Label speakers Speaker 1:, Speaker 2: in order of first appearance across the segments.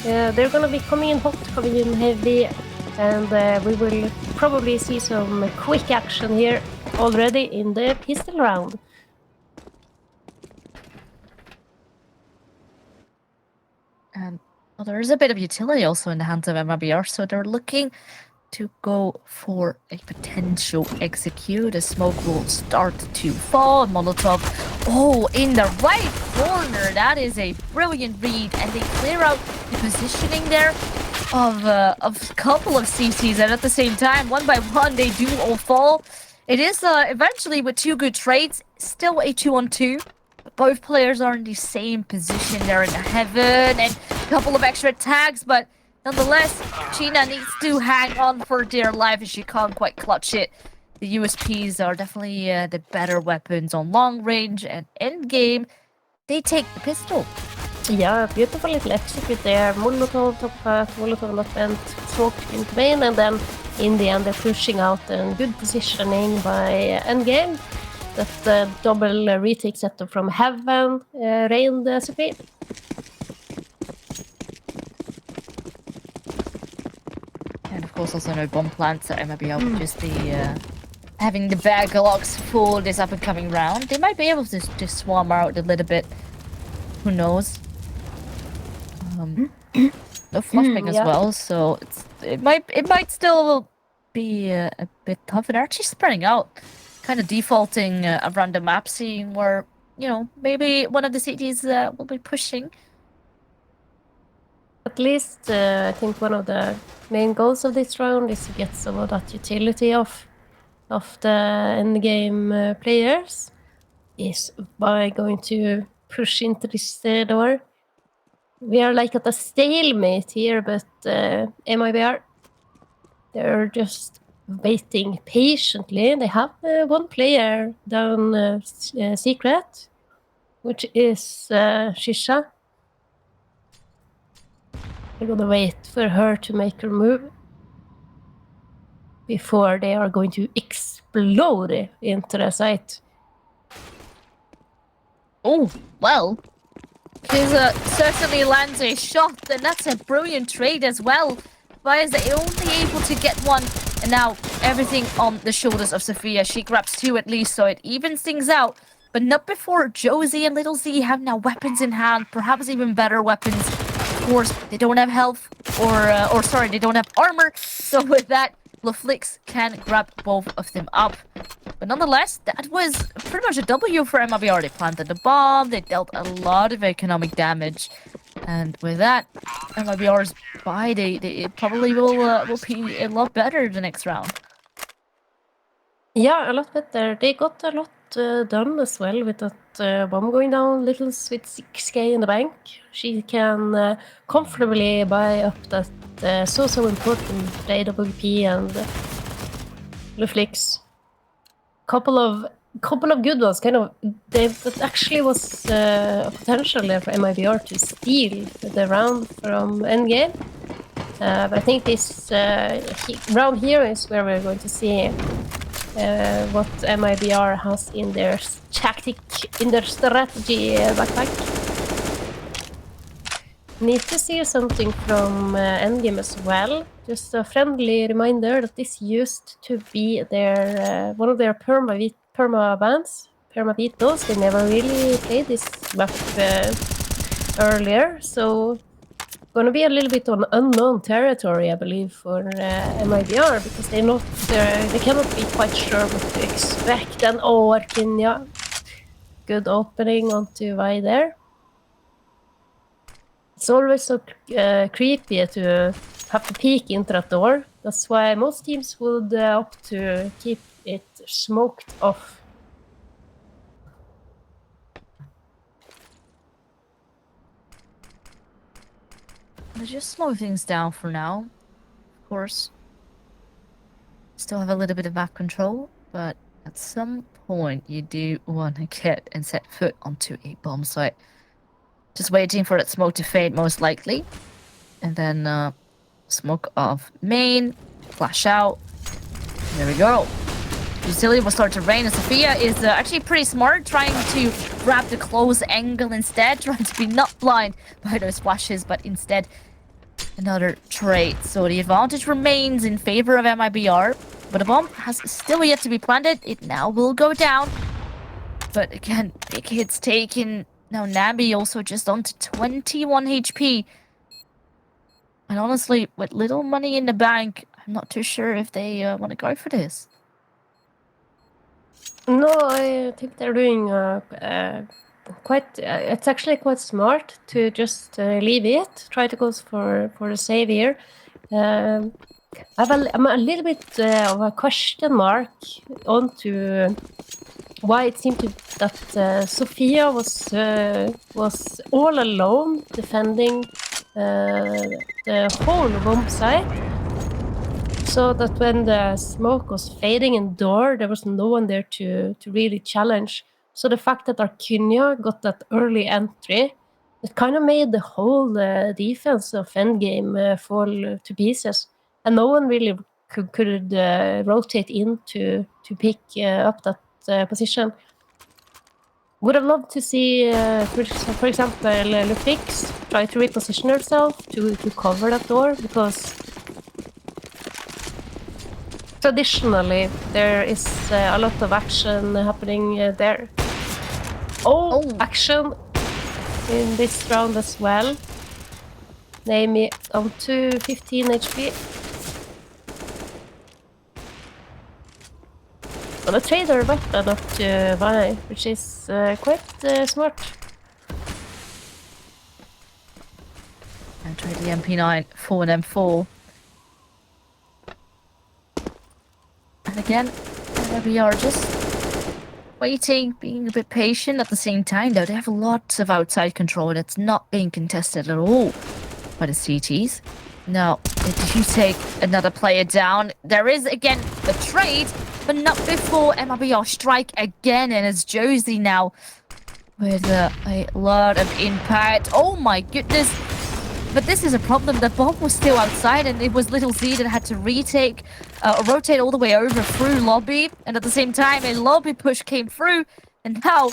Speaker 1: They're gonna be coming in hot, coming in heavy, and we will probably see some quick action here already in the pistol round.
Speaker 2: And well, there is a bit of utility also in the hands of Mibr, so they're looking to go for a potential execute. A smoke will start to fall. Molotov, in the right corner. That is a brilliant read, and they clear out the positioning there of a couple of CCs, and at the same time, one by one, they do all fall. It is eventually with two good trades, still a 2-on-2. Both players are in the same position. They're in heaven, and a couple of extra tags, but nonetheless, China needs to hang on for dear life as she can't quite clutch it. The USPs are definitely the better weapons on long range, and endgame, they take the pistol.
Speaker 1: Yeah, beautiful little execute there. Molotov top path, Molotov not bent, smoke into main, and then in the end they're pushing out and good positioning by endgame. That double retake setup from heaven reigned supreme.
Speaker 2: And of course also no bomb plants, so Mibr will just be having the bag locks full this up and coming round. They might be able to just swarm out a little bit. Who knows? No flashbang as well, so it might still be a bit tough. They're actually spreading out, kind of defaulting around the map, seeing where, you know, maybe one of the cities will be pushing.
Speaker 1: At least I think one of the main goals of this round is to get some of that utility of the endgame players is by going to push into this door. We are like at a stalemate here, but Mibr, they're just waiting patiently. They have one player down secret, which is Shisha. They're gonna wait for her to make her move before they are going to explode into the site.
Speaker 2: Oh, well. Kiza certainly lands a shot, and that's a brilliant trade as well. Why is they only able to get one? And now everything on the shoulders of Sophia. She grabs two at least, so it evens things out. But not before Josie and Little Z have now weapons in hand, perhaps even better weapons. Of course, they don't have health, or sorry, they don't have armor. So with that, Loflix can grab both of them up. But nonetheless, that was pretty much a W for Mibr. They planted the bomb, they dealt a lot of economic damage. And with that, Mibr's buy, they probably will be a lot better the next round.
Speaker 1: Yeah, a lot better. They got a lot done as well with that bomb going down. Littles with 6k in the bank. She can comfortably buy up that so important AWP and Luflix. Couple of good ones. That actually was potential there for Mibr to steal the round from endgame. But I think this round here is where we're going to see what Mibr has in their tactic, in their strategy backpack. Need to see something from endgame as well. Just a friendly reminder that this used to be their one of their perma bands, perma beatles. They never really played this map earlier, so gonna be a little bit on unknown territory, I believe, for Mibr, because they cannot be quite sure what to expect. And Arkinya, good opening onto Y there. It's always so creepy to have to peek into that door. That's why most teams would opt to keep it smoked off.
Speaker 2: Let's just slow things down for now. Of course, still have a little bit of back control, but at some point you do want to get and set foot onto a bomb site. Just waiting for that smoke to fade, most likely. And then smoke off main, flash out. There we go. Utility will start to rain, and Sophia is actually pretty smart, trying to grab the close angle instead, trying to be not blind by those flashes, but instead another trade. So the advantage remains in favor of MIBR, but the bomb has still yet to be planted. It now will go down. But again, big hits taken. Now Nabi also just on to 21 HP. And honestly, with little money in the bank, I'm not too sure if they want to go for this.
Speaker 1: No, I think they're doing quite. It's actually quite smart to just leave it. Try to go for a save here. I'm a little bit of a question mark onto why it seemed that Sophia was all alone defending the whole bomb site. So that when the smoke was fading in door, there was no one there to really challenge. So the fact that Arcunia got that early entry, it kind of made the whole defense of Endgame fall to pieces. And no one really could rotate in to pick up that position. Would have loved to see, for example, Lufix try to reposition herself to cover that door, because traditionally there is a lot of action happening there. Oh, action in this round as well. Naomi on to 15 HP. Gonna trade her weapon up to Vi, which is quite smart.
Speaker 2: And trade the MP9 for an M4. And again, we are just waiting, being a bit patient. At the same time, though, they have lots of outside control that's not being contested at all by the CTs. Now, if you take another player down, there is again the trade, but not before MIBR strike again, and it's Josie now with a lot of impact. Oh my goodness! But this is a problem. The bomb was still outside, and it was Little Z that had to rotate all the way over through lobby, and at the same time, a lobby push came through, and now,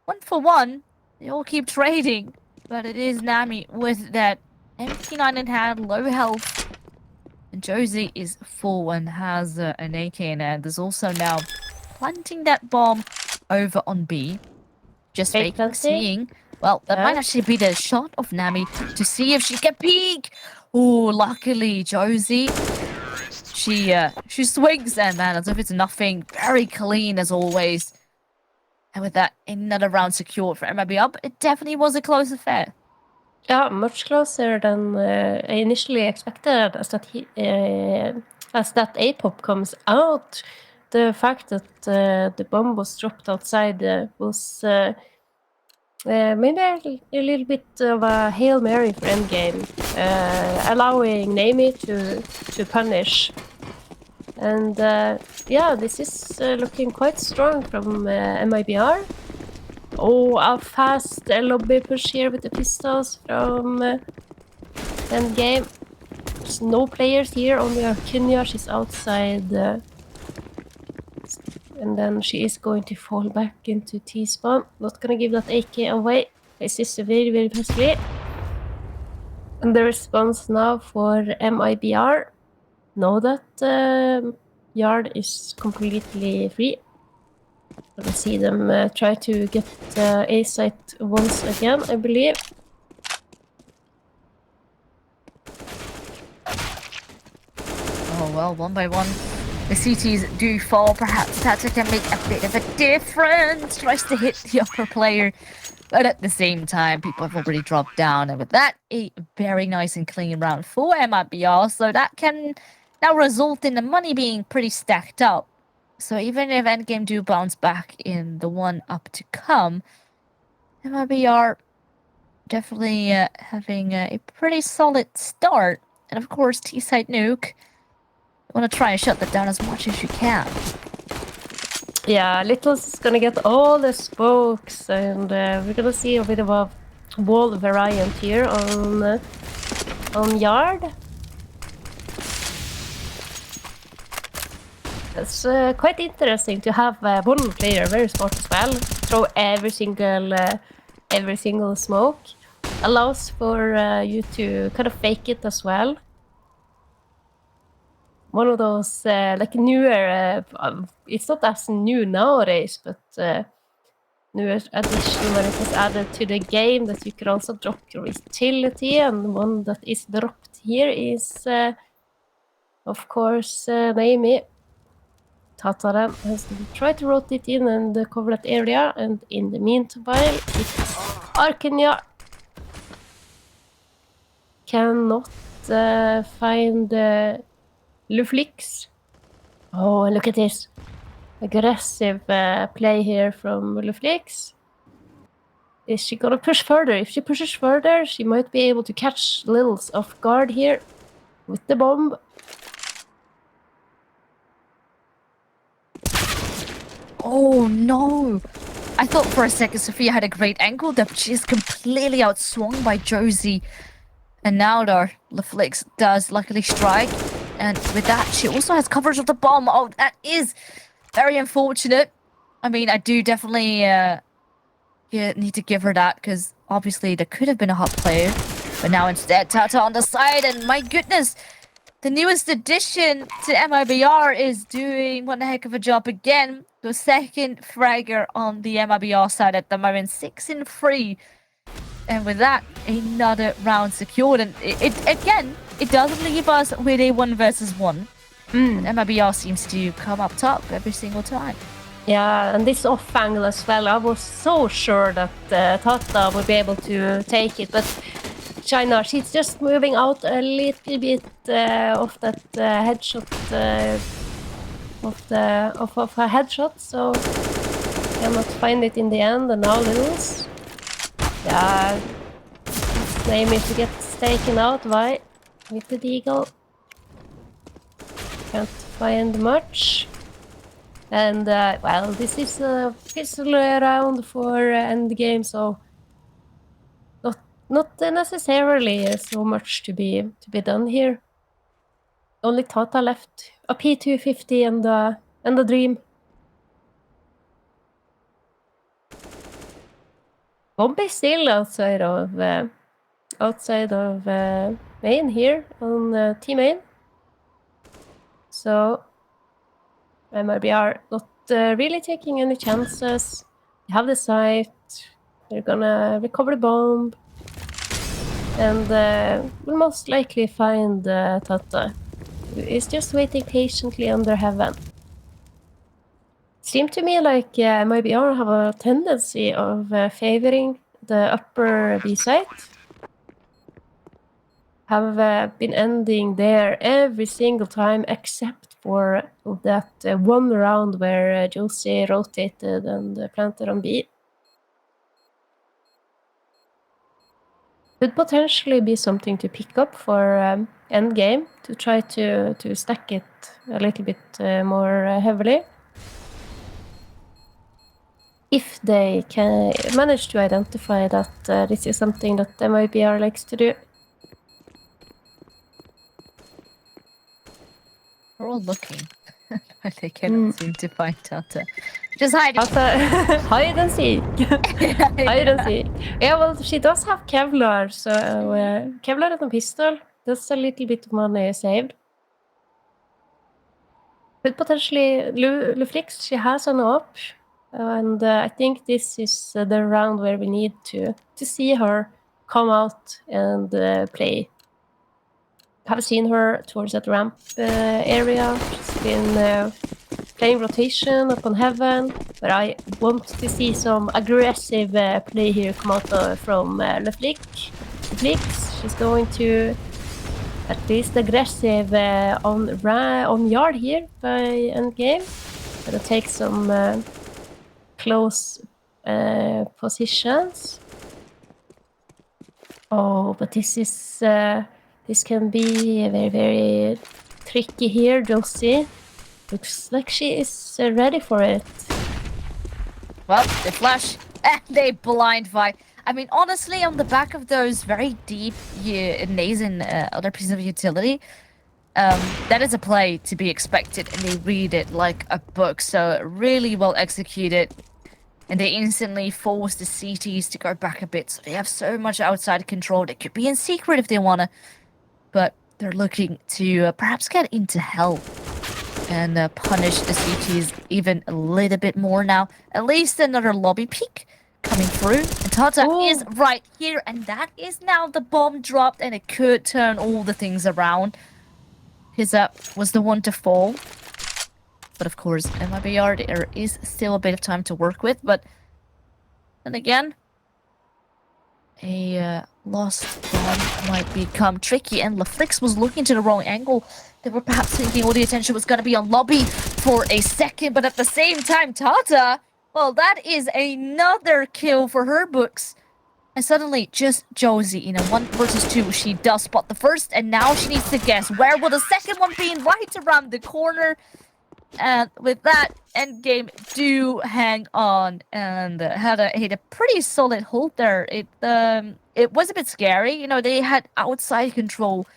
Speaker 2: 1-for-1, they all keep trading, but it is Nami with that MP9 in hand, low health. And Josie is full and has an AK in hand. There's also now planting that bomb over on B. Just faking, seeing. Well, that might actually be the shot of Nami to see if she can peek. Oh, luckily Josie, she swings, and man, as if it's nothing. Very clean as always. And with that, another round secured for MIB up. It definitely was a close affair.
Speaker 1: Yeah, much closer than I initially expected, as that A-pop comes out. The fact that the bomb was dropped outside was maybe a little bit of a Hail Mary for Endgame, allowing Naomi to punish. And yeah, this is looking quite strong from MIBR. Oh, a fast lobby push here with the pistols from Endgame. There's no players here, only Arcunia. She's outside. And then she is going to fall back into T-spawn. Not gonna give that AK away. This is very, very fastly. And the response now for MIBR. Know that yard is completely free. We'll see them try to get A site once again, I believe.
Speaker 2: Oh well, one by one, the CTs do fall. Perhaps Tata can make a bit of a difference. Tries to hit the upper player, but at the same time, people have already dropped down. And with that, a very nice and clean round for MIBR. So that can now result in the money being pretty stacked up. So even if Endgame do bounce back in the one up to come, MIBR definitely having a pretty solid start. And of course, T-side Nuke, you want to try and shut that down as much as you can.
Speaker 1: Yeah, Little's gonna get all the spokes, and we're gonna see a bit of a wall variant here on yard. It's quite interesting to have one player very smart as well. Throw every single smoke. allows for you to kind of fake it as well. One of those like newer, it's not as new nowadays, but newer addition when it was added to the game that you could also drop your utility, and one that is dropped here is, of course, Naomi. Tata then has to try to rotate in and cover that area, and in the meanwhile, it's Arkenya cannot find Luflix. Oh, and look at this. Aggressive play here from Luflix. Is she gonna push further? If she pushes further, she might be able to catch Lils off guard here with the bomb.
Speaker 2: Oh no! I thought for a second Sophia had a great angle, but she's completely outswung by Josie. And now the Leflix does luckily strike. And with that, she also has coverage of the bomb. Oh, that is very unfortunate. I mean, I do definitely need to give her that, because obviously there could have been a hot player. But now instead, Tata on the side, and my goodness, the newest addition to Mibr is doing one heck of a job again. The second fragger on the Mibr side at the moment, 6-3. And with that, another round secured. And it doesn't leave us with a 1 versus 1. Mibr seems to come up top every single time.
Speaker 1: Yeah, and this off angle as well. I was so sure that Tata would be able to take it, but China, she's just moving out a little bit of that headshot, of her headshot, so cannot find it in the end, and now Lils. Yeah, name if it gets taken out, why? With the deagle. Can't find much. And, well, this is a pistol round for Endgame, so not necessarily so much to be done here. Only Tata left. A P250 and a dream. Bomb is still outside of main here on T main. So Mibr not really taking any chances. They have the site. They're gonna recover the bomb. And will most likely find Tata, who is just waiting patiently under heaven. Seemed to me like Mibr have a tendency of favoring the upper B site. Have been ending there every single time except for that one round where Josie rotated and planted on B. Could potentially be something to pick up for Endgame, to try to stack it a little bit more heavily. If they can manage to identify that this is something that Mibr likes to do.
Speaker 2: We're all looking, but they cannot seem to find Tata. Just hide.
Speaker 1: Hide and seek. Hide and seek. Yeah, well, she does have Kevlar, so Kevlar and a pistol. That's a little bit of money saved. But potentially, Luflix, she has an op. And I think this is the round where we need to see her come out and play. Have seen her towards that ramp area. She's been playing rotation up on heaven, but I want to see some aggressive play here come out from Luflix. She's going to at least aggressive on yard here by Endgame. Gonna take some close positions. Oh, but this is this can be very, very tricky here, Josie. Looks like she is ready for it.
Speaker 2: Well, they flash and they blind fight. I mean, honestly, on the back of those very deep nays and other pieces of utility, that is a play to be expected, and they read it like a book. So really well executed. and they instantly force the CTs to go back a bit. So they have so much outside control. They could be in secret if they wanna, but they're looking to perhaps get into hell and punish the CTs even a little bit more now. At least another lobby peek coming through. And Tata is right here, and that is now the bomb dropped, and it could turn all the things around. His was the one to fall. But of course, Mibr, there is still a bit of time to work with, but then again, a lost bomb might become tricky, and Lafrix was looking to the wrong angle. They were perhaps thinking all the attention was going to be on Lobby for a second, but at the same time, Tata, well, that is another kill for her books. And suddenly, just Josie in a 1 versus 2, she does spot the first, and now she needs to guess where will the second one be, right around the corner. And with that, Endgame do hang on and had a pretty solid hold there. It was a bit scary, you know. They had outside control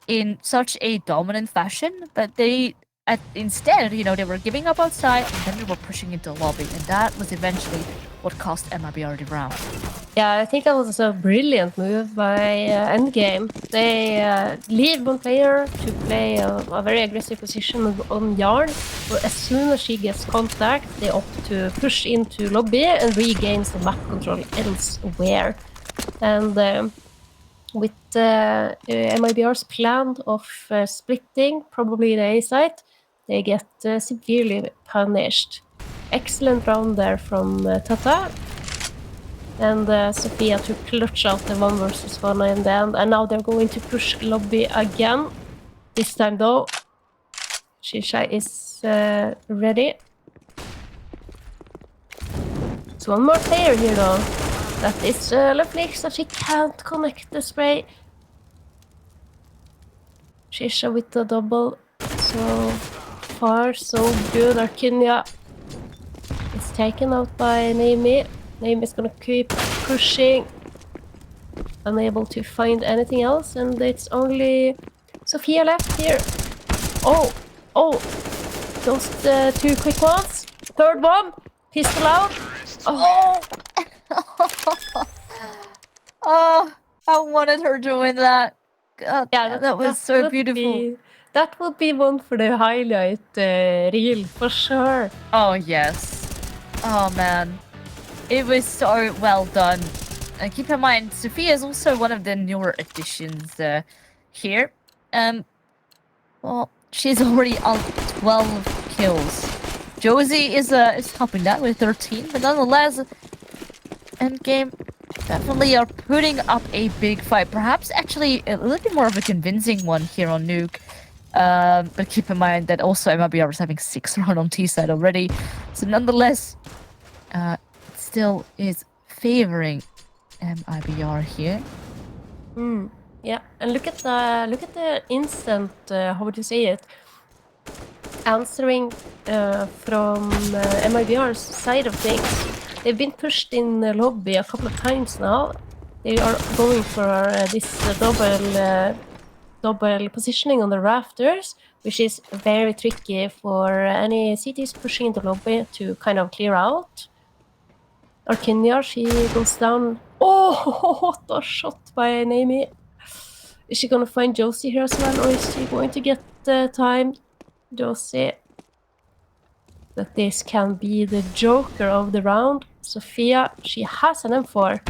Speaker 2: in such a dominant fashion, but they instead, you know, they were giving up outside and then they were pushing into lobby, and that was eventually what cost Mibr the round.
Speaker 1: Yeah, I think that was a brilliant move by Endgame. They leave one player to play a very aggressive position on yard. But as soon as she gets contact, they opt to push into lobby and regains the map control elsewhere. And with Mibr's plan of splitting probably the A site, they get severely punished. Excellent round there from Tata. And Sophia to clutch out the 1 versus 1 in the end. And now they're going to push lobby again. This time though, Shisha is ready. It's one more player here though. That is Leflix, that she can't connect the spray. Shisha with the double. So far, so good. Arkinia is taken out by Naomi. Naomi is gonna keep pushing. Unable to find anything else, and it's only Sophia left here. Oh, those 2 quick ones. Third one, pistol out.
Speaker 2: Oh, oh, I wanted her doing that. God, yeah, that was so beautiful.
Speaker 1: That would be one for the highlight reel for sure.
Speaker 2: Oh yes. Oh man, it was so well done. And keep in mind, Sophia is also one of the newer additions here. Well, she's already on 12 kills. Josie is helping that with 13, but nonetheless, Endgame definitely are putting up a big fight. Perhaps actually a little bit more of a convincing one here on Nuke. But keep in mind that also Mibr is having 6 rounds on T side already. So nonetheless, it still is favoring Mibr here.
Speaker 1: Yeah, and look at the instant. How would you say it? Answering from Mibr's side of things. They've been pushed in the lobby a couple of times now. They are going for this double positioning on the rafters, which is very tricky for any CTs pushing into lobby to kind of clear out. Arkinia, she goes down. Oh, what a shot by Naomi. Is she gonna find Josie here as well, or is she going to get timed? Josie. That this can be the joker of the round. Sophia, she has an M4.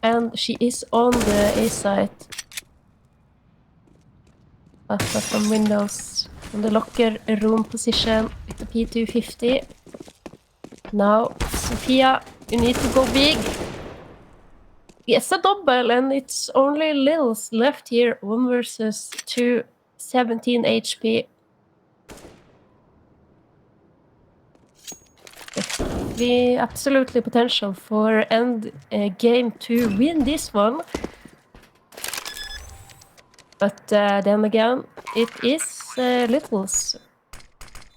Speaker 1: And she is on the A site. But from windows. On the locker room position with the P250. Now, Sophia, you need to go big. Yes, a double, and it's only Lils left here. 1 versus 2, 17 HP. The absolutely potential for Endgame to win this one. But then again, it is Littles.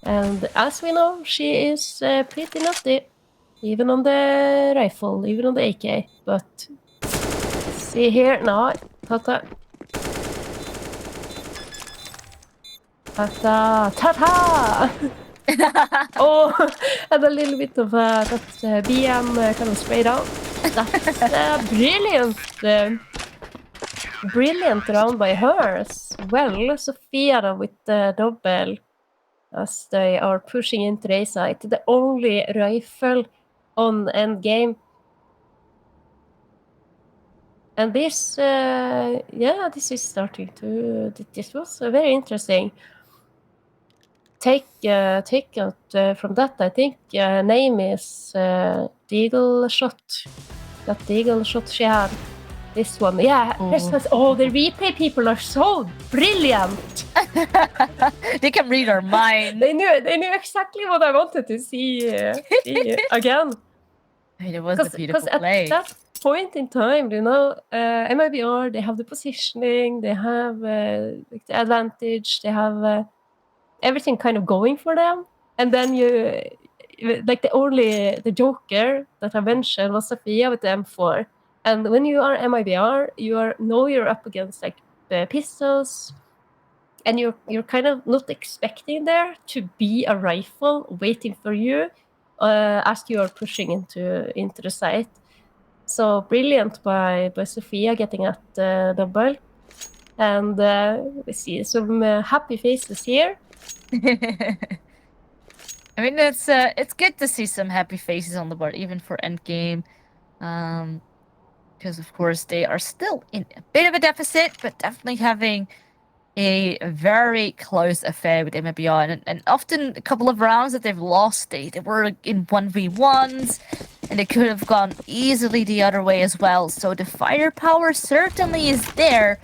Speaker 1: And as we know, she is pretty nutty. Even on the rifle, even on the AK. But see here, now, Tata. Tata! Oh, and a little bit of that BM kind of spray down. That's brilliant round by her as well. Sofia with the double as they are pushing into the A site. The only rifle on Endgame. And this, this is starting to. This was very interesting. Take out from that. I think name is the eagle shot. That the eagle shot she had. This one, yeah.
Speaker 2: Oh.
Speaker 1: The replay people are so brilliant.
Speaker 2: They can read our mind.
Speaker 1: They knew exactly what I wanted to see again.
Speaker 2: I mean, it was a beautiful play.
Speaker 1: At that point in time, MIBR, they have the positioning, they have the advantage, they have everything kind of going for them. And then the joker that I mentioned was Sofia with the M4. And when you are MIBR, you're up against like the pistols, and you're kind of not expecting there to be a rifle waiting for you as you are pushing into the site. So brilliant by Sofia getting at double. And we see some happy faces here.
Speaker 2: I mean, it's good to see some happy faces on the board, even for Endgame. Because of course they are still in a bit of a deficit, but definitely having a very close affair with MBR, and often a couple of rounds that they've lost, they were in 1v1s, and it could have gone easily the other way as well. So the firepower certainly is there,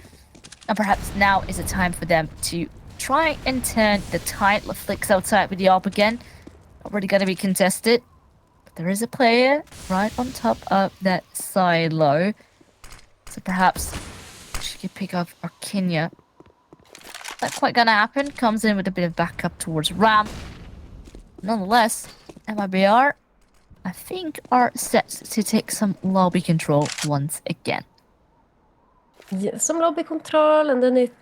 Speaker 2: and perhaps now is a time for them to try and turn the tide. Flicks outside with the AWP again. Already gonna be contested. But there is a player right on top of that silo. So perhaps she could pick up Arkinia. Not quite gonna happen. Comes in with a bit of backup towards ramp. Nonetheless, MIBR, I think, are set to take some lobby control once again.
Speaker 1: Yeah, some lobby control, and then it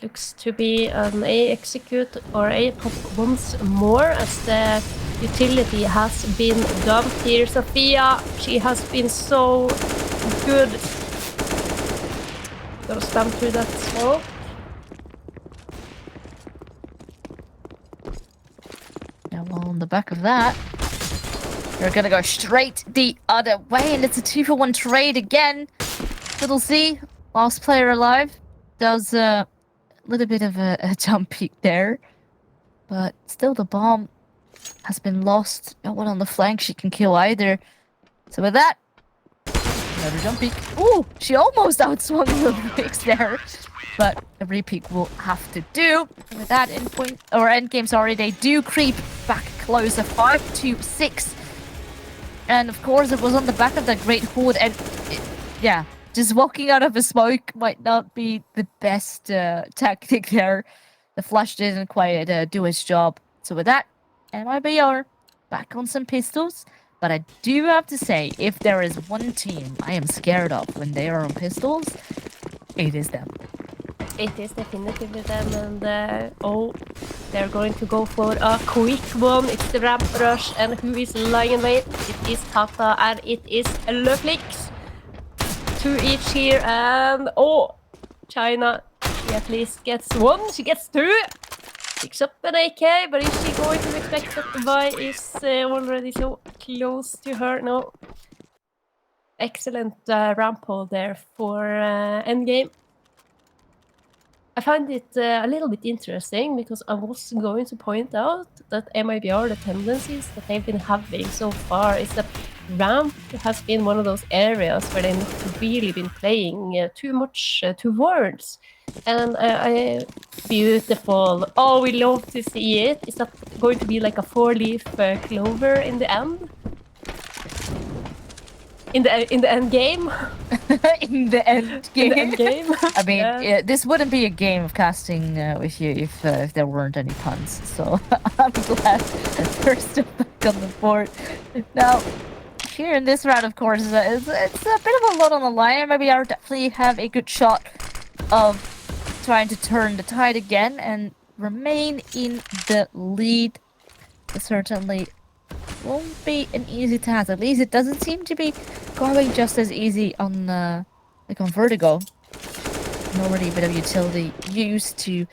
Speaker 1: looks to be an A execute or A pop once more as the utility has been dumped here. Sofia, she has been so good. Gotta stamp through that smoke.
Speaker 2: Now, on the back of that, they're gonna go straight the other way, and it's a 2-for-1 trade again. Little Z, last player alive, does a little bit of a jump peek there, but still the bomb has been lost. No one on the flank she can kill either. So with that, another jump peek. Ooh, she almost outswung the picks there, but a repeat will have to do. And with that, Endgame, sorry, they do creep back closer, 5-6. And of course, it was on the back of that great horde, and yeah, just walking out of a smoke might not be the best tactic there. The flash didn't quite do its job. So with that, MIBR back on some pistols. But I do have to say, if there is one team I am scared of when they are on pistols, it is them.
Speaker 1: It is definitively them, and they're going to go for a quick one. It's the ramp rush, and who is lying in wait? It is CASA, and it is Leflix. 2 each here, and China, she at least gets 1, she gets 2. Picks up an AK, but is she going to expect that the buy is already so close to her? No. Excellent ramp hold there for Endgame. I find it a little bit interesting because I was going to point out that MIBR, the tendencies that they've been having so far is that ramp has been one of those areas where they've not really been playing too much towards. And beautiful. Oh, we love to see it. Is that going to be like a 4-leaf clover in the end? In the end game?
Speaker 2: In the end game.
Speaker 1: In the end game.
Speaker 2: I mean, this wouldn't be a game of casting with you if there weren't any puns. So I'm glad we're still back on the board. Now, here in this round, of course, it's a bit of a lot on the line. Maybe I would definitely have a good shot of trying to turn the tide again and remain in the lead It certainly won't be an easy task. At least it doesn't seem to be going just as easy on like on Vertigo. Already a bit of utility used to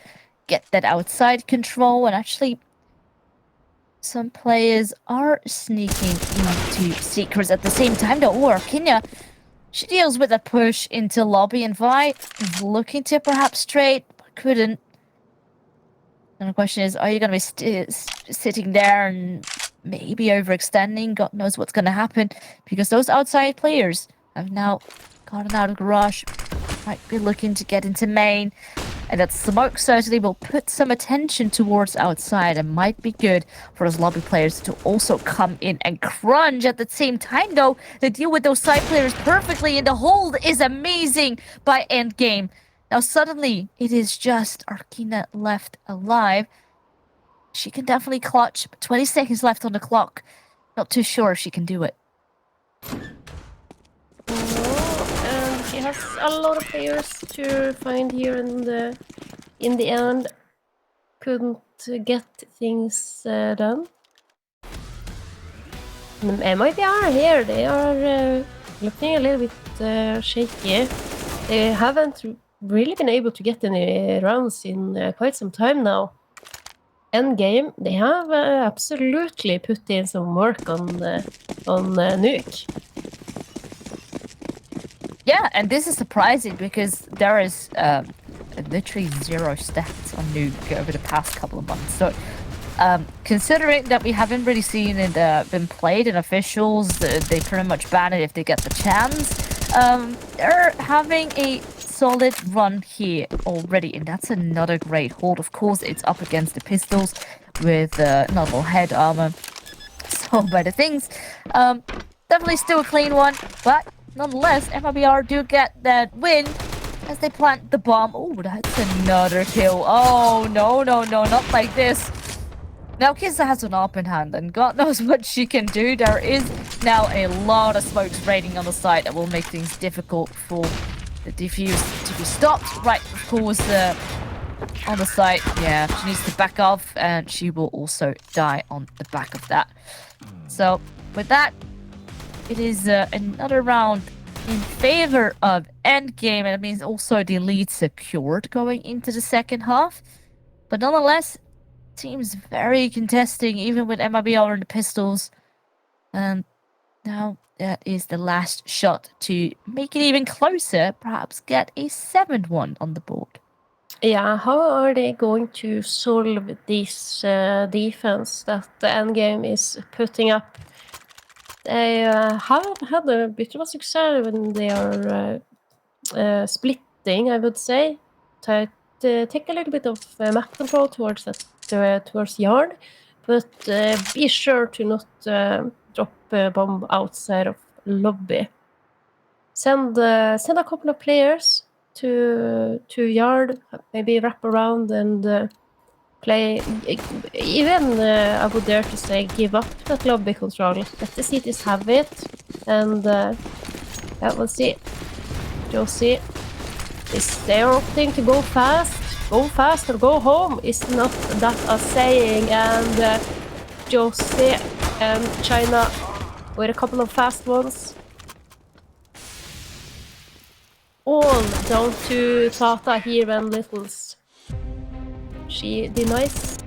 Speaker 2: get that outside control, and actually some players are sneaking into secrets at the same time though. Or Kenya, she deals with a push into lobby, and Vi is looking to perhaps trade, but couldn't. And the question is, are you going to be sitting there and maybe overextending? God knows what's going to happen, because those outside players have now gotten out of garage, might be looking to get into main. And that smoke certainly will put some attention towards outside, and might be good for those lobby players to also come in and crunch at the same time, though. They deal with those side players perfectly, and the hold is amazing by Endgame. Now suddenly, it is just Arkina left alive. She can definitely clutch, but 20 seconds left on the clock. Not too sure if she can do it.
Speaker 1: And she has a lot of players to find here, and in the end, couldn't get things done. MIB are here. They are looking a little bit shaky. They haven't really been able to get any rounds in quite some time now. Endgame, they have absolutely put in some work on Nuke.
Speaker 2: Yeah, and this is surprising because there is literally 0 stats on Nuke over the past couple of months. So, considering that we haven't really seen it been played in officials, they pretty much ban it if they get the chance. They're having a solid run here already, and that's another great hold. Of course, it's up against the pistols with normal head armor. So, by the things, definitely still a clean one, but nonetheless, MIBR do get that win as they plant the bomb. Oh, that's another kill. Oh, no, not like this. Now, CASA has an open hand, and God knows what she can do. There is now a lot of smokes raining on the side that will make things difficult for the defuse to be stopped. Right, of course, on the side, yeah, she needs to back off, and she will also die on the back of that. So, with that, it is another round in favor of Endgame, and it means also the lead secured going into the second half. But nonetheless, seems very contesting, even with MIBR and the pistols. And now that is the last shot to make it even closer, perhaps get a 7-1 on the board.
Speaker 1: Yeah, how are they going to solve this defense that the Endgame is putting up? They have had a bit of a success when they are splitting, I would say. Take a little bit of map control towards yard, but be sure to not drop a bomb outside of lobby. Send a couple of players to yard, maybe wrap around and play. Even I would dare to say, give up that lobby control. Let the cities have it, and yeah, we'll see. Josie, is there opting to go fast? Go fast or go home is not that a saying, and Josie and China with a couple of fast ones. All down to Tata here and Littles. She denies.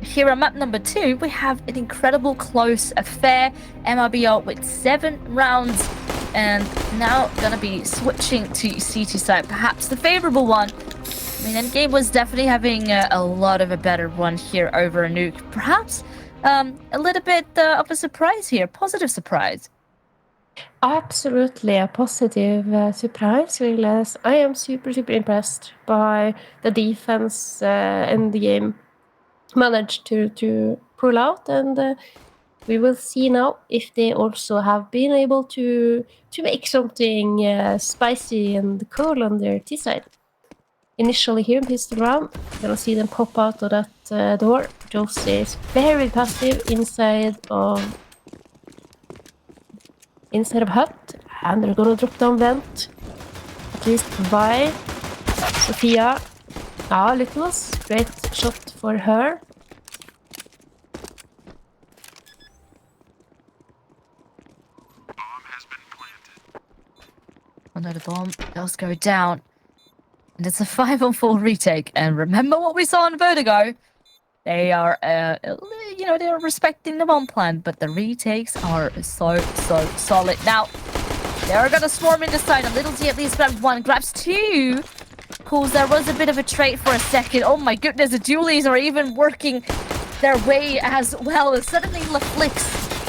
Speaker 2: Here on map number 2, we have an incredible close affair. MIBR with 7 rounds, and now gonna be switching to CT side, perhaps the favorable one. I mean, Endgame was definitely having a lot of a better one here over Nuke. Perhaps a little bit of a surprise here, positive surprise.
Speaker 1: Absolutely a positive surprise, really. I am super impressed by the defense in the game managed to pull out, and we will see now if they also have been able to make something spicy and cool on their T side. Initially here in pistol round, gonna see them pop out of that door. Josie is very passive inside of hut, and they're gonna drop down vent. At least by Sophia. Littles, great shot for her.
Speaker 2: no, the bomb does go down. And it's a 5-on-4 retake. And remember what we saw in Vertigo? They are, they're respecting the bomb plan, but the retakes are so solid. Now, they're gonna swarm in the side. A little D at least grabs one, grabs two. Because there was a bit of a trade for a second. Oh my goodness, the dualies are even working their way as well. And suddenly LaFlix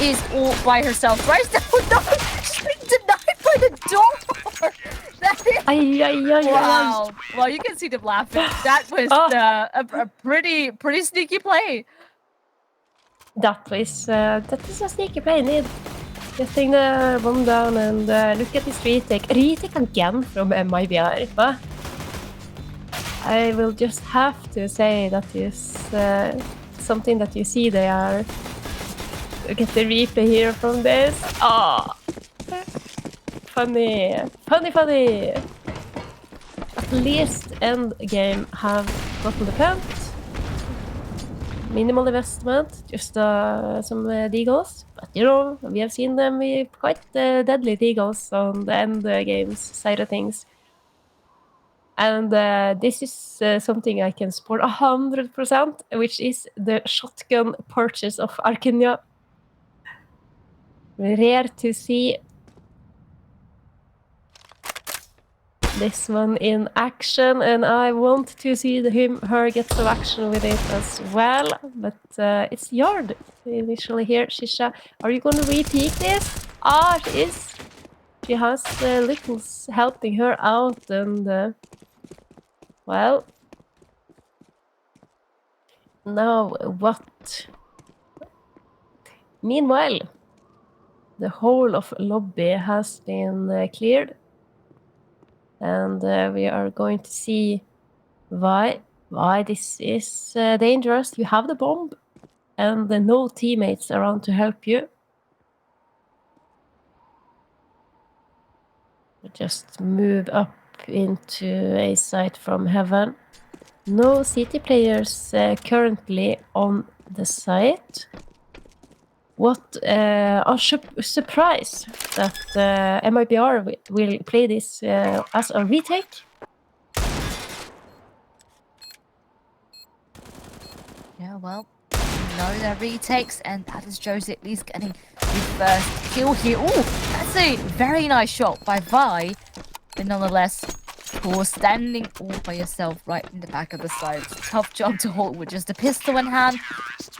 Speaker 2: is all by herself. Right now, no, she's been denied by the door. That is wow. Well, you can see them laughing. That was a pretty sneaky play.
Speaker 1: That is a sneaky play indeed. Getting the bomb down and look at this retake. Retake again from Mibr. But I will just have to say that is something that you see they are. Look at the replay here from this. Oh, funny. At least Endgame have gotten the plant. Minimal investment, just some deagles. But you know, we have seen them with quite deadly deagles on the Endgame's side of things. And this is something I can support 100%, which is the shotgun purchase of Arcania. Rare to see this one in action, and I want to see her get some action with it as well. But it's Yard initially here. Shisha, are you going to repeat this? Ah, she is. She has Littles helping her out, and well, now what? Meanwhile, the whole of lobby has been cleared. And we are going to see why this is dangerous. You have the bomb and no teammates around to help you. Just move up into a site from heaven. No city players currently on the site. What a surprise that Mibr will play this as a retake.
Speaker 2: Yeah, well, no, they're retakes, and that is Josie at least getting his first kill here. Oh, that's a very nice shot by Vi, but nonetheless, for standing all by yourself right in the back of the side. It's a tough job to hold with just a pistol in hand.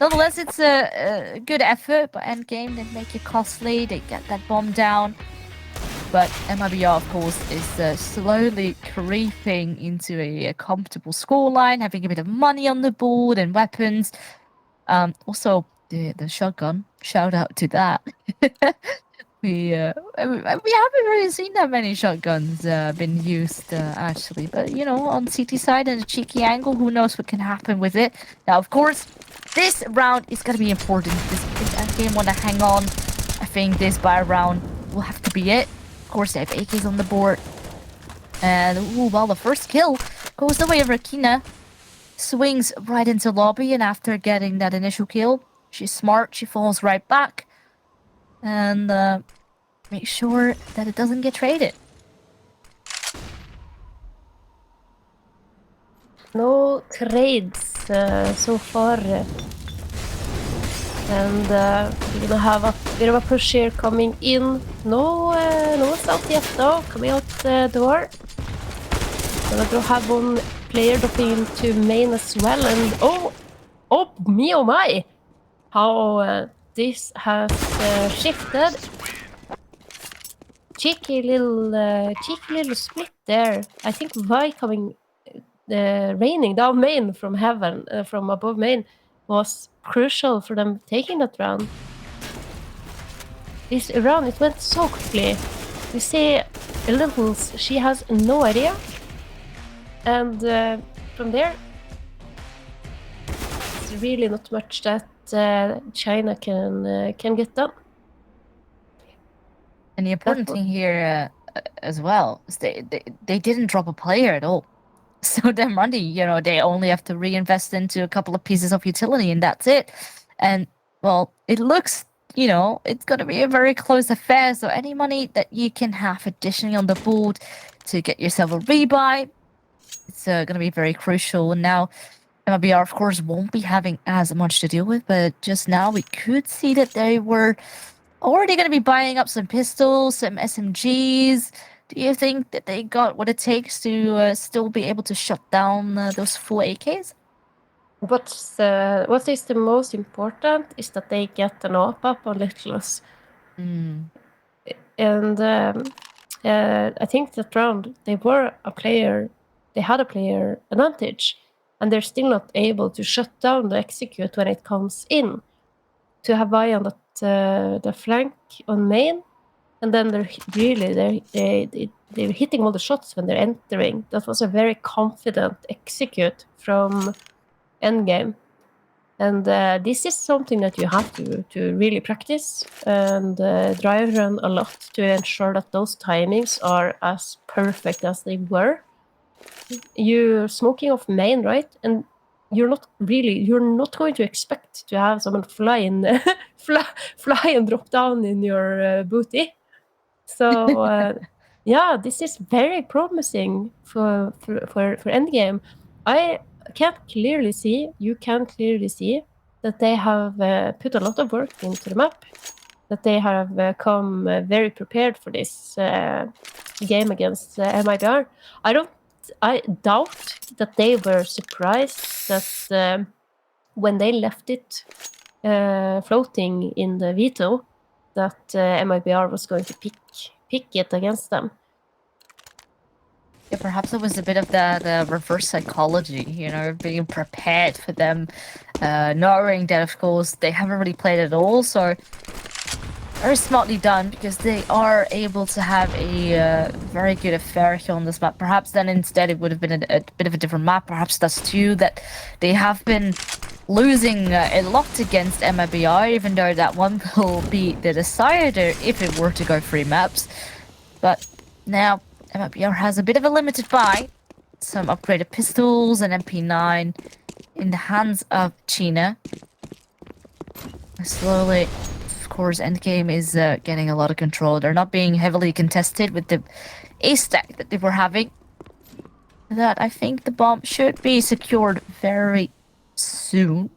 Speaker 2: Nonetheless, it's a good effort, but Endgame, they make it costly, they get that bomb down. But Mibr, of course, is slowly creeping into a comfortable scoreline, having a bit of money on the board and weapons. Also, the shotgun, shout out to that. We haven't really seen that many shotguns been used actually, but you know, on CT side and a cheeky angle, who knows what can happen with it. Now, of course, this round is gonna be important. This Endgame want to hang on. I think this buy round will have to be it. Of course, they have AKs on the board, and well, the first kill goes the way of Rakina. Swings right into lobby, and after getting that initial kill, she's smart. She falls right back, and make sure that it doesn't get traded.
Speaker 1: No trades so far. And we're gonna have a bit of a push here coming in. No south yet though, coming out the door. Gonna have one player dropping into main as well, and oh me oh my! How this has shifted. Cheeky little split there. I think Vi coming raining down main from heaven, from above main, was crucial for them taking that round. This round, it went so quickly. You see Littles, she has no idea. And from there, it's really not much that China can get done.
Speaker 2: And the important thing here as well is they didn't drop a player at all. So their money, you know, they only have to reinvest into a couple of pieces of utility, and that's it. And well, it looks you know, it's going to be a very close affair. So any money that you can have additionally on the board to get yourself a rebuy, it's going to be very crucial. And now MLBR, of course, won't be having as much to deal with, but just now we could see that they were already going to be buying up some pistols, some SMGs. Do you think that they got what it takes to still be able to shut down those full AKs?
Speaker 1: What is the most important is that they get an up on Littles.
Speaker 2: Mm.
Speaker 1: And I think that round they had a player advantage, and they're still not able to shut down the execute when it comes in. To have eye on that the flank on main, and then they're hitting all the shots when they're entering. That was a very confident execute from Endgame. And this is something that you have to really practice and drive run a lot to ensure that those timings are as perfect as they were. You're smoking off main, right? And you're not going to expect to have someone fly and drop down in your booty. So yeah, this is very promising for Endgame. You can clearly see that they have put a lot of work into the map, that they have come very prepared for this game against MIBR. I doubt that they were surprised that when they left it floating in the veto, that MIBR was going to pick it against them.
Speaker 2: Yeah, perhaps it was a bit of the reverse psychology, you know, being prepared for them, knowing that, of course, they haven't really played at all, so very smartly done, because they are able to have a very good affair here on this map. Perhaps then instead it would have been a bit of a different map. Perhaps that's too that they have been losing a lot against MIBR, even though that one will be the decider if it were to go 3 maps. But now MIBR has a bit of a limited buy. Some upgraded pistols and MP9 in the hands of China. Slowly, of course, Endgame is getting a lot of control. They're not being heavily contested with the ace stack that they were having. That I think the bomb should be secured very soon.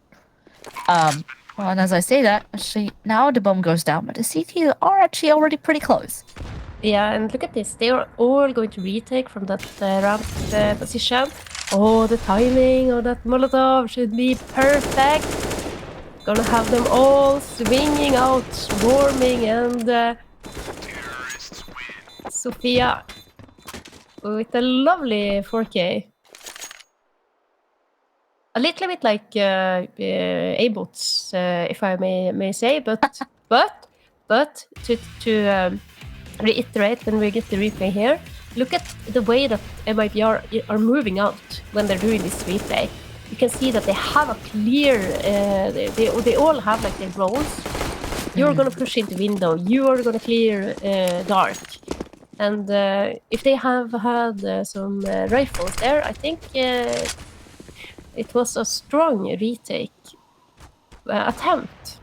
Speaker 2: Well, and as I say that, actually, now the bomb goes down, but the CT are actually already pretty close.
Speaker 1: Yeah, and look at this. They are all going to retake from that ramp position. Oh, the timing of that Molotov should be perfect. Gonna have them all swinging out, swarming, and Sophia with a lovely 4K. A little bit like A-bots, if I may say, but to reiterate when we get the replay here, look at the way that MIBR are moving out when they're doing this replay. You can see that they have a clear, they all have like their roles. You're gonna push into window, you are gonna clear dark. And if they have had some rifles there, I think it was a strong retake attempt.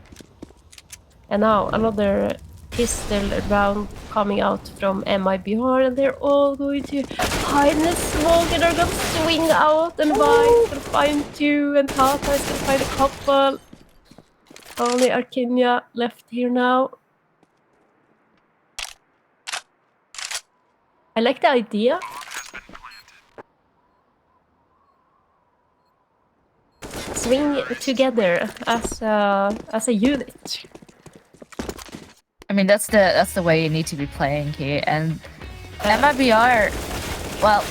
Speaker 1: And now another pistol round coming out from MIBR, and they're all going to hide in the smoke, and they're gonna swing out, and Vine's gonna find 2, and Tata is gonna find a couple. Only Arkinia left here now. I like the idea. Swing together as a unit.
Speaker 2: I mean, that's the way you need to be playing here. And MIBR, well,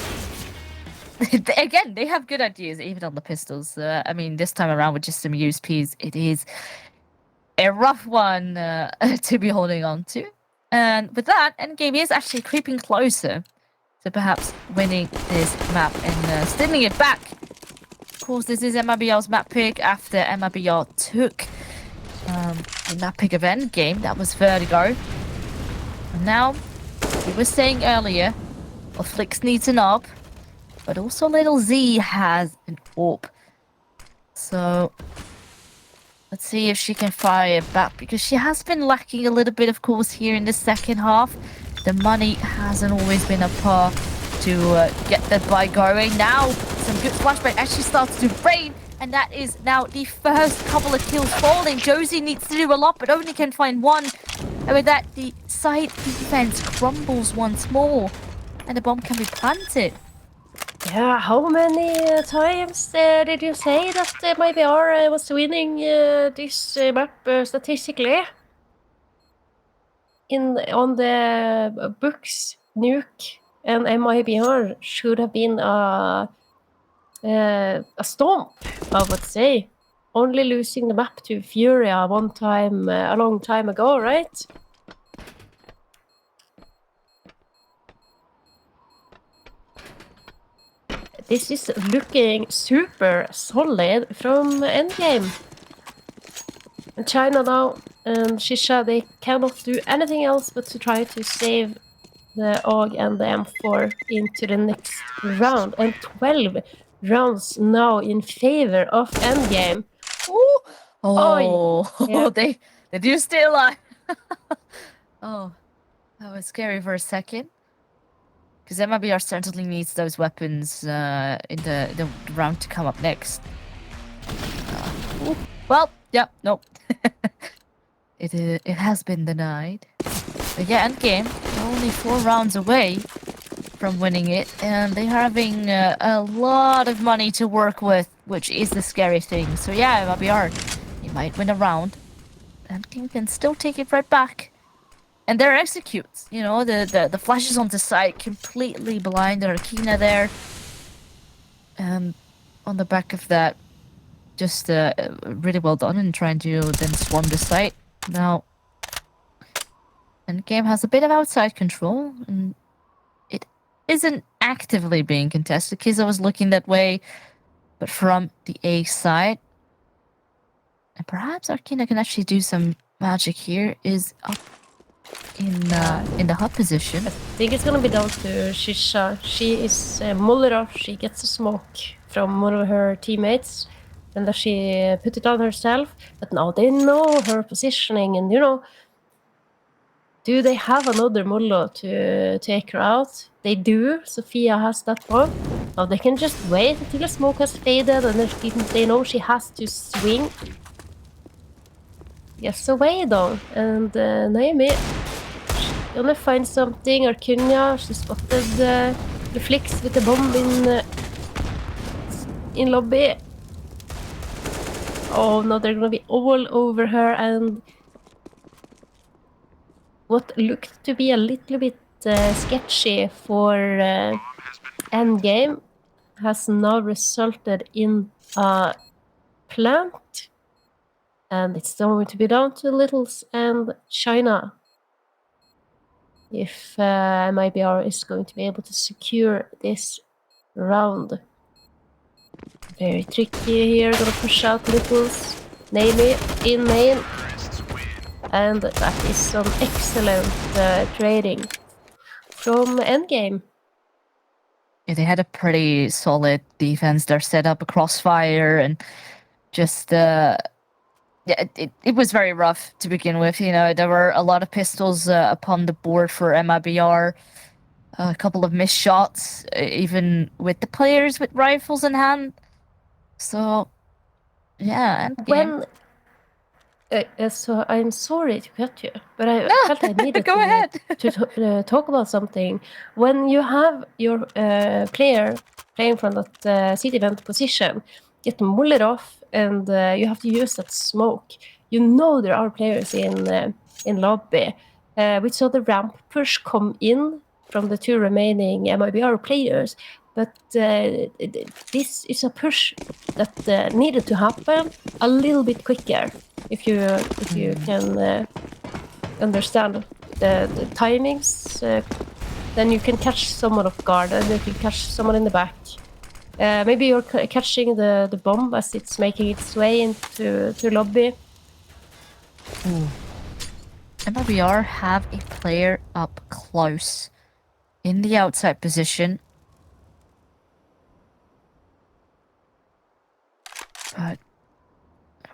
Speaker 2: again, they have good ideas, even on the pistols. I mean, this time around with just some USPs, it is a rough one to be holding on to. And with that, Endgame is actually creeping closer to perhaps winning this map and stealing it back. Of course, this is MIBR's map pick after MIBR took the map pick of Endgame. That was Vertigo. And now, we were saying earlier, well, Flix needs an AWP, but also Little Z has an AWP. So, Let's see if she can fire it back, because she has been lacking a little bit, of course, here in the second half. The money hasn't always been up par to get that buy going. Now, some good flashback actually starts to rain, and that is now the first couple of kills falling. Josie needs to do a lot, but only can find one. And with that, the side defense crumbles once more, and the bomb can be planted.
Speaker 1: Yeah, how many times did you say that Mibr was winning this map statistically? On the books, Nuke and Mibr should have been a stomp, I would say. Only losing the map to Furia one time a long time ago, right? This is looking super solid from Endgame. And China now and Shisha, they cannot do anything else but to try to save the AUG and the M4 into the next round. And 12 rounds now in favor of Endgame.
Speaker 2: Ooh. Oh,
Speaker 1: Yeah.
Speaker 2: they do stay alive. Oh, that was scary for a second. Because MIBR certainly needs those weapons in the round to come up next. Well, yeah, no. It has been denied. But yeah, Endgame, only 4 rounds away from winning it, and they're having a lot of money to work with, which is the scary thing. So yeah, MIBR, you might win a round. Endgame can still take it right back. And their executes, you know, the flashes on the side completely blind Arkina there. And on the back of that, just really well done in trying to then swarm the site. Now, Endgame has a bit of outside control, and it isn't actively being contested. Kiza was looking that way, but from the A side. And perhaps Arkina can actually do some magic here, is up in the hub position.
Speaker 1: I think it's gonna be down to Shisha. She is Muller. She gets a smoke from one of her teammates, and that she put it on herself. But now they know her positioning, and you know, do they have another Mullo to take her out? They do. Sophia has that one. Now they can just wait until the smoke has faded, and they know she has to swing. Yes, away though, and Naomi. Gonna find something. Arcunia, she spotted the Flix with the bomb in lobby. Oh no, they're gonna be all over her, and what looked to be a little bit sketchy for Endgame has now resulted in a plant, and it's going to be down to Littles and China if MIBR is going to be able to secure this round. Very tricky here, gonna push out Littles. Naomi in main. And that is some excellent trading from Endgame.
Speaker 2: Yeah, they had a pretty solid defense. Their setup, a crossfire, and just yeah, it was very rough to begin with. You know, there were a lot of pistols upon the board for MIBR. A couple of missed shots, even with the players with rifles in hand. So, yeah, Endgame.
Speaker 1: So I'm sorry to cut you, but I felt I needed
Speaker 2: Go ahead.
Speaker 1: to talk about something. When you have your player playing from that city event position, get Muller off, and you have to use that smoke. You know there are players in lobby. We saw the ramp push come in from the 2 remaining MIBR players, but this is a push that needed to happen a little bit quicker. If you can understand the timings, then you can catch someone off guard, and you can catch someone in the back. Maybe you're catching the bomb as it's making its way into lobby.
Speaker 2: Ooh. MIBR have a player up close in the outside position. But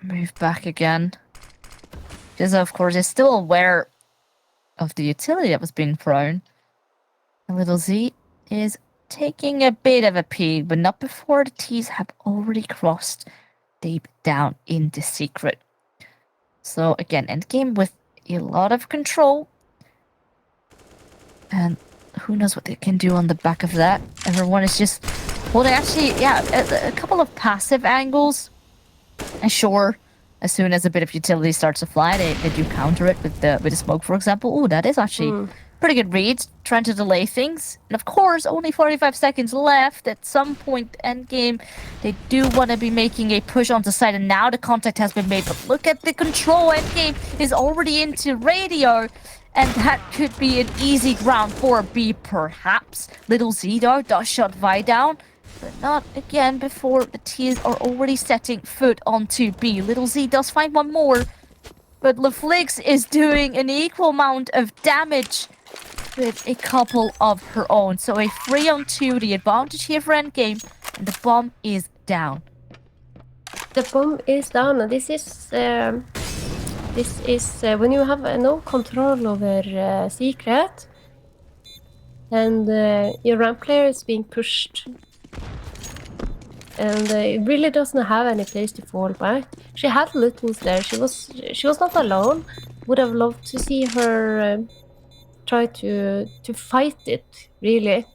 Speaker 2: move back again. Because, of course, is still aware of the utility that was being thrown. And little Z is taking a bit of a peek, but not before the T's have already crossed deep down into secret. So, again, Endgame with a lot of control. And who knows what they can do on the back of that. Everyone is just... Well, they actually, yeah, a couple of passive angles. And sure, as soon as a bit of utility starts to fly, they do counter it with the smoke, for example. Oh, that is actually pretty good read, trying to delay things. And of course, only 45 seconds left. At some point, endgame, they do want to be making a push onto site, and now the contact has been made. But look at the control. Endgame is already into radio, and that could be an easy ground for B, perhaps. Little Z, though, does shut Vi down. But not again before the T's are already setting foot onto B. Little Z does find one more, but LeFlix is doing an equal amount of damage with a couple of her own. So a 3-on-2, the advantage here for endgame, and the bomb is down.
Speaker 1: The bomb is down, and this is when you have no control over secret, and your ramp player is being pushed, and it really doesn't have any place to fall back. She had Luttons there. She was not alone. Would have loved to see her try to fight it, really.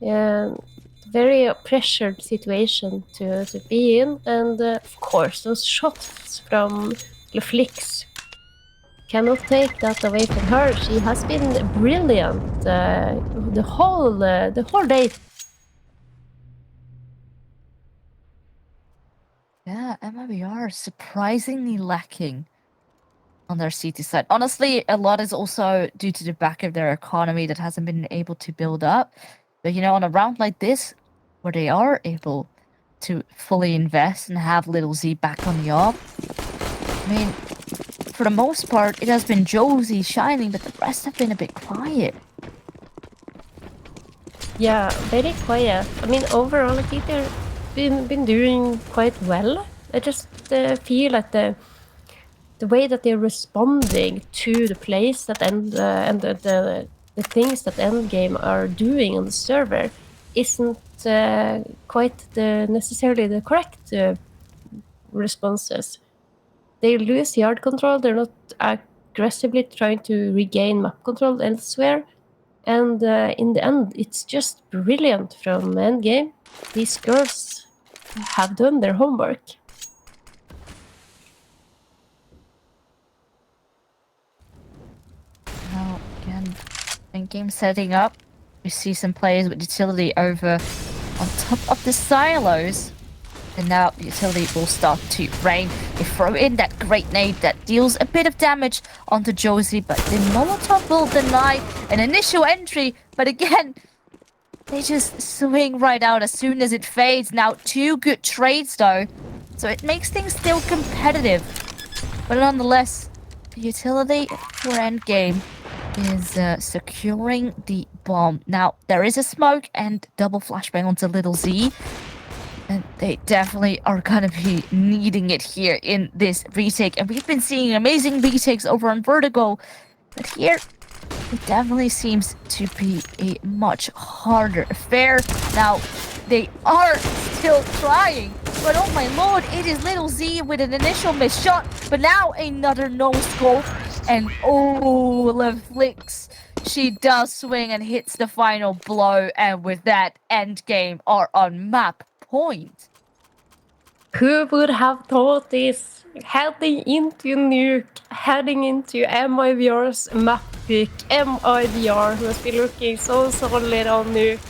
Speaker 1: Very pressured situation to be in, and of course those shots from LeFlix cannot take that away from her. She has been brilliant the whole day.
Speaker 2: Yeah, Mibr surprisingly lacking on their CT side. Honestly, a lot is also due to the back of their economy that hasn't been able to build up. But you know, on a round like this, where they are able to fully invest and have little Z back on the op, I mean, for the most part, it has been Josie shining, but the rest have been a bit quiet.
Speaker 1: Yeah, very quiet. I mean, overall, I think they've been doing quite well. I just feel like the way that they're responding to the plays that and the things that Endgame are doing on the server isn't quite necessarily the correct responses. They lose yard control. They're not aggressively trying to regain map control elsewhere. And in the end, it's just brilliant from Endgame. These girls have done their homework.
Speaker 2: Now, again, Endgame setting up. We see some players with utility over on top of the silos. And now utility will start to rain. They throw in that great nade that deals a bit of damage onto Josie, but the Molotov will deny an initial entry. But again, they just swing right out as soon as it fades. Now, 2 good trades though, so it makes things still competitive. But nonetheless, the utility for endgame is securing the bomb. Now, there is a smoke and double flashbang onto Little Z. And they definitely are gonna be needing it here in this retake. And we've been seeing amazing retakes over on Vertigo. But here, it definitely seems to be a much harder affair. Now, they are still trying. But oh my lord, it is Little Z with an initial missed shot. But now another no-scope. And oh, LeFlix. She does swing and hits the final blow. And with that, endgame are on map point.
Speaker 1: Who would have thought this? Heading into Nuke, heading into Mivr's map pick. Mibr, who has been looking so solid on Nuke.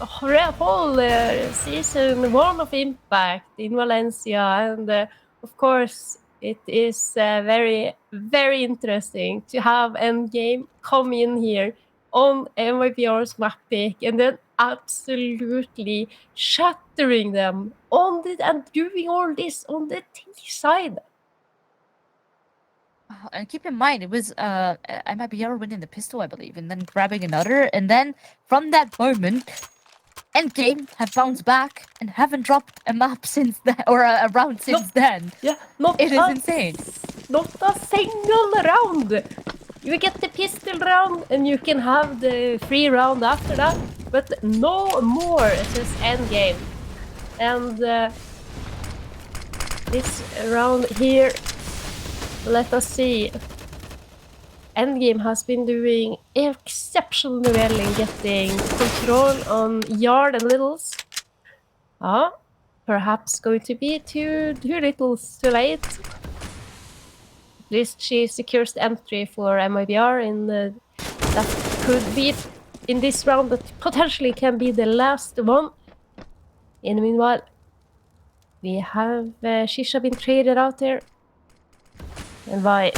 Speaker 1: Whole season 1 of Impact in Valencia, and of course it is very, very interesting to have Endgame come in here on Mivr's map pick and then absolutely shattering them on the and doing all this on the T side.
Speaker 2: And keep in mind, it was Mibr winning the pistol, I believe, and then grabbing another, and then from that moment, Endgame have bounced back and haven't dropped a map since then, or a round since then.
Speaker 1: Yeah, not
Speaker 2: It is insane.
Speaker 1: Not a single round. You get the pistol round and you can have the free round after that, but no more. It's just Endgame. And this round here, let us see. Endgame has been doing exceptionally well in getting control on Yard and Littles. Perhaps going to be two Littles too late. At least she secures the entry for Mibr in the, that could be in this round, but potentially can be the last one. In the meanwhile, we have Shisha been traded out there. And by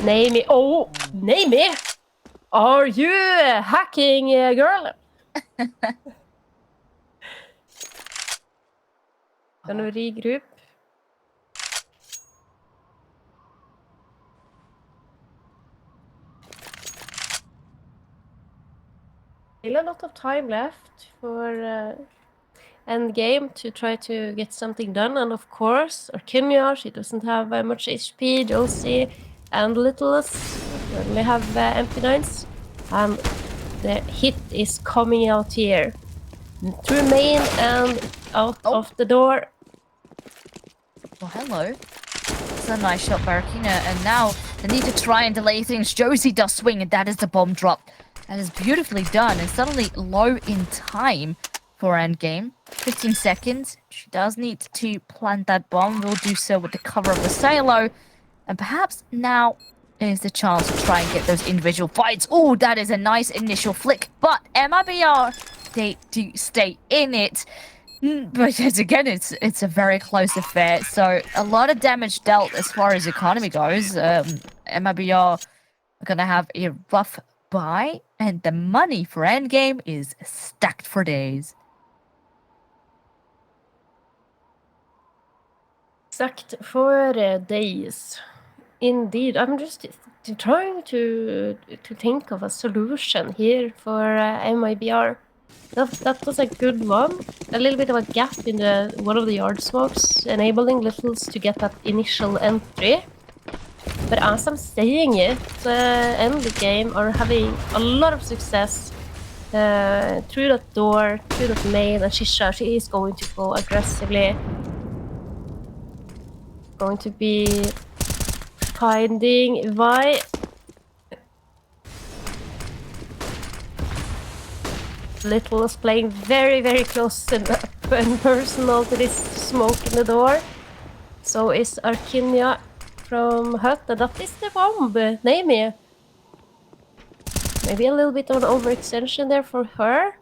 Speaker 1: Naomi. Oh, Naomi! Are you hacking, girl? Gonna regroup. Still a lot of time left for Endgame to try to get something done, and of course, Arkinia, she doesn't have much HP, Josie and Littles only have MP9s, and the hit is coming out here. Through main and out of the door.
Speaker 2: Well, hello. It's a nice shot by Arkinia, and now they need to try and delay things. Josie does swing, and that is the bomb drop. That is beautifully done, and suddenly low in time for Endgame. 15 seconds. She does need to plant that bomb. Will do so with the cover of the silo. And perhaps now is the chance to try and get those individual fights. Oh, that is a nice initial flick. But MIBR, they do stay in it. But again, it's a very close affair. So a lot of damage dealt as far as economy goes. MIBR are going to have a rough buy. And the money for Endgame is stacked for days.
Speaker 1: Stacked for days. Indeed. I'm just trying to think of a solution here for MIBR. That was a good one. A little bit of a gap in one of the yard smokes, enabling Littles to get that initial entry. But as I'm saying it, Endgame are having a lot of success through that door, through that main, and Shisha, she is going to go aggressively. Going to be finding Vi. Little is playing very, very close and personal to this smoke in the door. So is Arkinia from Hut, and that is the bomb, Naomi. Maybe a little bit of an overextension there for her.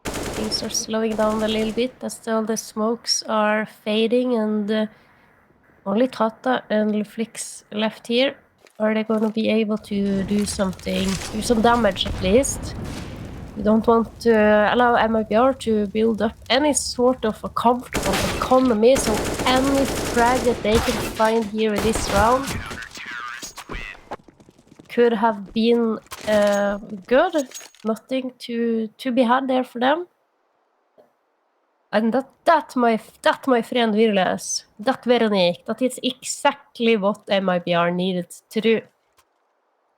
Speaker 1: Things are slowing down a little bit as all the smokes are fading, and only Tata and Flix left here. Are they going to be able to do something, do some damage at least? We don't want to allow MIBR to build up any sort of a comfortable economy, so any frag that they can find here in this round could have been good. Nothing to be had there for them. And that my friend Virles, that Veronique, that is exactly what MIBR needed to do.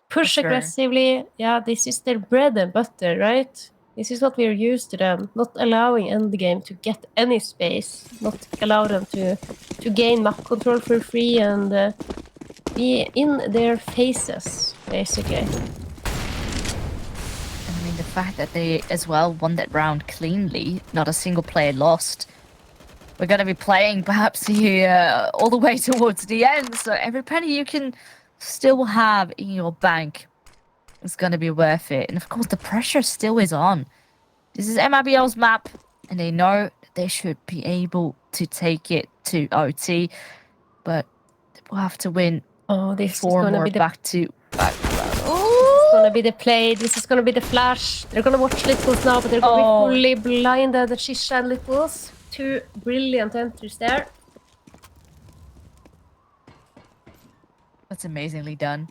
Speaker 1: Push aggressively. Yeah, this is their bread and butter, right? This is what we're used to them. Not allowing Endgame to get any space. Not allow them to gain map control for free and be in their faces, basically.
Speaker 2: I mean, the fact that they as well won that round cleanly, not a single player lost. We're going to be playing perhaps here all the way towards the end, so every penny you can still have in your bank is going to be worth it. And of course, the pressure still is on. This is MIBL's map, and they know that they should be able to take it to OT, but we'll have to win.
Speaker 1: Oh, this
Speaker 2: four
Speaker 1: is going
Speaker 2: more
Speaker 1: to be
Speaker 2: back to back.
Speaker 1: Gonna be the play. This is gonna be the flash. They're gonna watch Littles now, but they're gonna be fully blinded. The Shisha and Littles. Two brilliant entries there.
Speaker 2: That's amazingly done.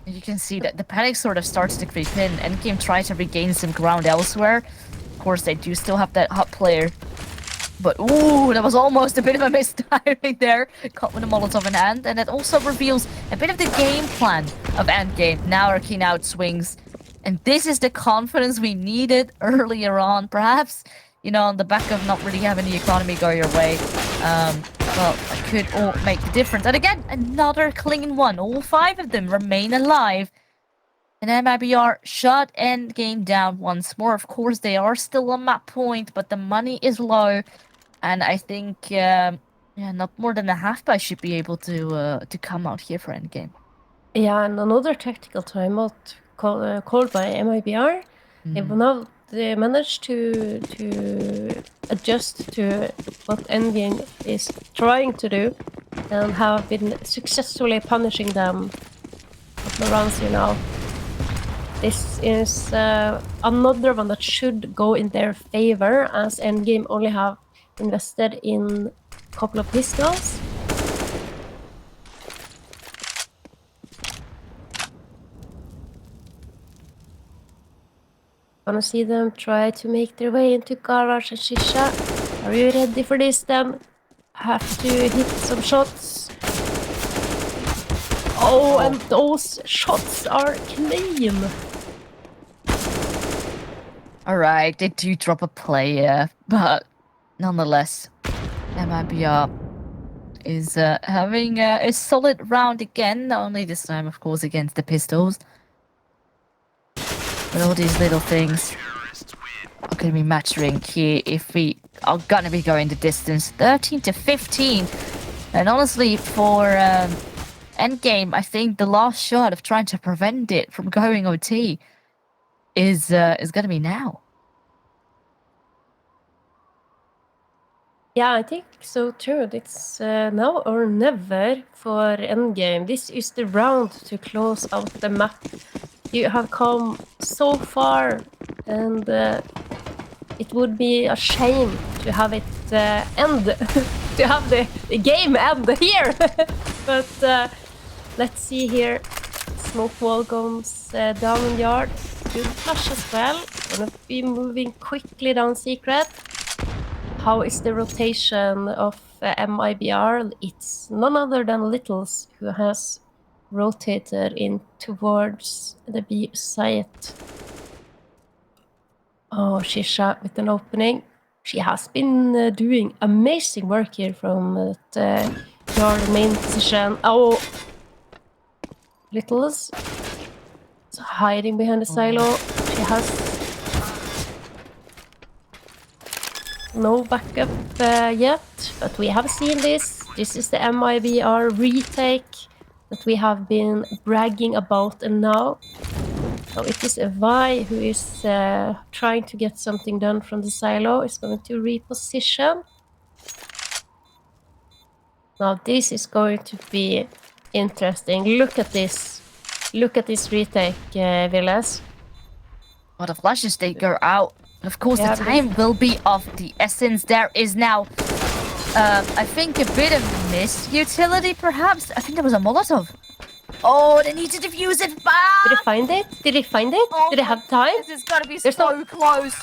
Speaker 2: And you can see that the panic sort of starts to creep in. Endgame tries to regain some ground elsewhere. Of course, they do still have that hot player. But, ooh, that was almost a bit of a mistiming there. Caught with a Molotov in hand. And it also reveals a bit of the game plan of Endgame. Now Arkane outswings. And this is the confidence we needed earlier on. Perhaps, you know, on the back of not really having the economy go your way. Well, that could all make the difference. And again, another clean one. All 5 of them remain alive. And Mibr shut Endgame down once more. Of course, they are still on map point, but the money is low. And I think, yeah, not more than a half buy should be able to come out here for Endgame.
Speaker 1: Yeah, and another tactical timeout called by Mibr. They managed to adjust to what Endgame is trying to do, and have been successfully punishing them a couple of rounds here now. This is another one that should go in their favor, as Endgame only have invested in a couple of pistols. Gonna see them try to make their way into Garage and Shisha. Are you ready for this then? Have to hit some shots. Oh, and those shots are clean.
Speaker 2: Alright, they do drop a player, but nonetheless, Mibr is having a solid round again, only this time, of course, against the pistols. But all these little things are going to be mattering here if we are going to be going the distance. 13 to 15. And honestly, for Endgame, I think the last shot of trying to prevent it from going OT is going to be now.
Speaker 1: Yeah, I think so too. It's now or never for Endgame. This is the round to close out the map. You have come so far, and it would be a shame to have it end, to have the game end here. But let's see here. Smoke wall goes down in yard. Good flash as well. Gonna be moving quickly down secret. How is the rotation of Mibr? It's none other than Littles who has rotated in towards the B site. Oh, Shisha with an opening. She has been doing amazing work here from your main position. Oh, Littles is hiding behind the silo. She has no backup yet, but we have seen this. This is the Mibr retake that we have been bragging about, and now so it is a Vi who is trying to get something done from the silo. Is going to reposition. Now this is going to be interesting. Look at this. Look at this retake, Villas.
Speaker 2: Well, the flashes, they go out. Of course, the time will be of the essence. There is now, I think, a bit of missed utility, perhaps. I think there was a Molotov. Oh, they need to defuse it back!
Speaker 1: Did he find it? Did he find it?
Speaker 2: Oh,
Speaker 1: Did he have time?
Speaker 2: This is gonna be so close.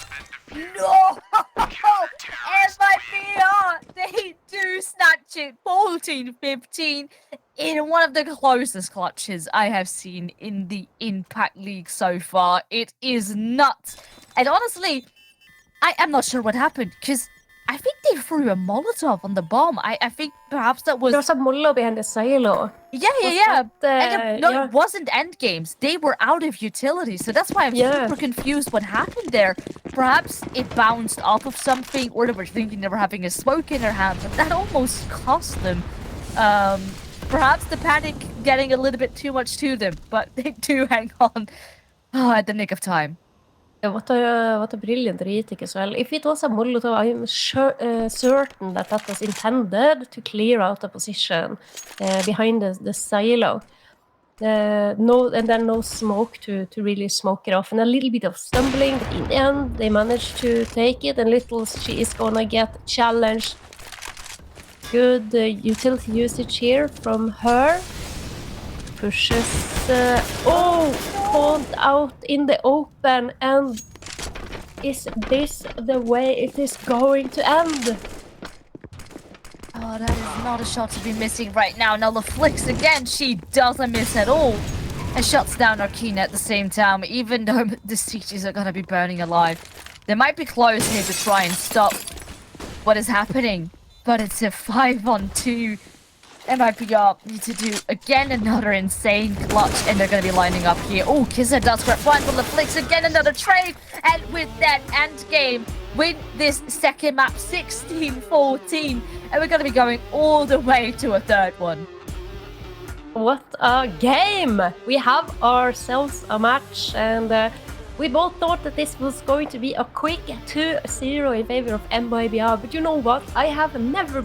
Speaker 2: No! Mibr! They do snatch it. 14-15 in one of the closest clutches I have seen in the Impact League so far. It is nuts. And honestly, I am not sure what happened, because I think they threw a Molotov on the bomb. I think perhaps that was...
Speaker 1: There was a Mollo behind the silo.
Speaker 2: Yeah. It wasn't Endgames. They were out of utility, so that's why I'm super confused what happened there. Perhaps it bounced off of something, or they were thinking they were having a smoke in their hand, but that almost cost them. Perhaps the panic getting a little bit too much to them, but they do hang on at the nick of time.
Speaker 1: What a brilliant retake as well. If it was a Molotov, I'm certain that was intended to clear out a position behind the silo. And then no smoke to really smoke it off. And a little bit of stumbling, but in the end, they managed to take it. And Little, she is gonna get challenged good utility usage here from her. Pushes. Called out in the open. And is this the way it is going to end?
Speaker 2: Oh, that is not a shot to be missing right now. Now the flicks again, she doesn't miss at all. And shuts down Arkina at the same time, even though the sieges are gonna be burning alive. They might be close here to try and stop what is happening. But it's a 5-on-2. MIPR need to do again another insane clutch, and they're gonna be lining up here. Oh, CASA does grab one from the flicks, again another trade, and with that, Endgame win this second map 16-14, and we're gonna be going all the way to a third one.
Speaker 1: What a game! We have ourselves a match, and we both thought that this was going to be a quick 2-0 in favor of MIBR, but you know what? I have never